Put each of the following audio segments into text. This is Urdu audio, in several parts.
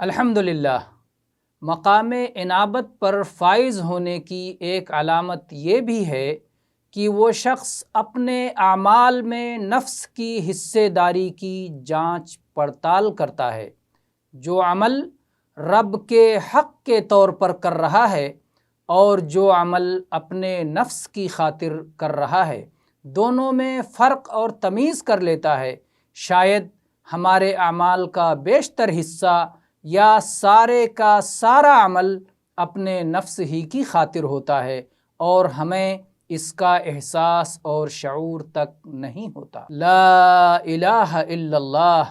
الحمدللہ، مقام انابت پر فائز ہونے کی ایک علامت یہ بھی ہے کہ وہ شخص اپنے اعمال میں نفس کی حصے داری کی جانچ پڑتال کرتا ہے۔ جو عمل رب کے حق کے طور پر کر رہا ہے اور جو عمل اپنے نفس کی خاطر کر رہا ہے، دونوں میں فرق اور تمیز کر لیتا ہے۔ شاید ہمارے اعمال کا بیشتر حصہ یا سارے کا سارا عمل اپنے نفس ہی کی خاطر ہوتا ہے اور ہمیں اس کا احساس اور شعور تک نہیں ہوتا۔ لا الہ الا اللہ،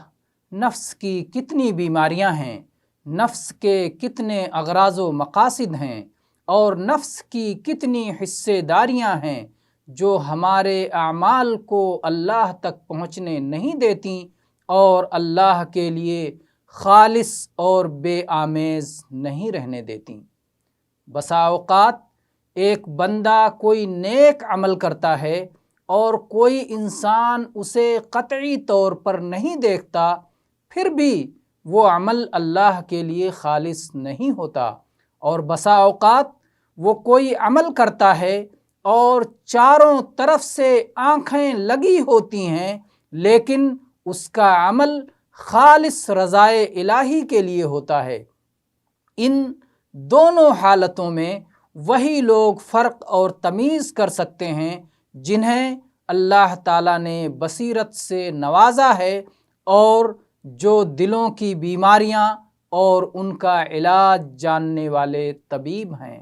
نفس کی کتنی بیماریاں ہیں، نفس کے کتنے اغراض و مقاصد ہیں اور نفس کی کتنی حصے داریاں ہیں جو ہمارے اعمال کو اللہ تک پہنچنے نہیں دیتی اور اللہ کے لیے خالص اور بے آمیز نہیں رہنے دیتی۔ بسا اوقات ایک بندہ کوئی نیک عمل کرتا ہے اور کوئی انسان اسے قطعی طور پر نہیں دیکھتا، پھر بھی وہ عمل اللہ کے لیے خالص نہیں ہوتا، اور بسا اوقات وہ کوئی عمل کرتا ہے اور چاروں طرف سے آنکھیں لگی ہوتی ہیں، لیکن اس کا عمل خالص رضائے الہی کے لیے ہوتا ہے۔ ان دونوں حالتوں میں وہی لوگ فرق اور تمیز کر سکتے ہیں جنہیں اللہ تعالیٰ نے بصیرت سے نوازا ہے اور جو دلوں کی بیماریاں اور ان کا علاج جاننے والے طبیب ہیں۔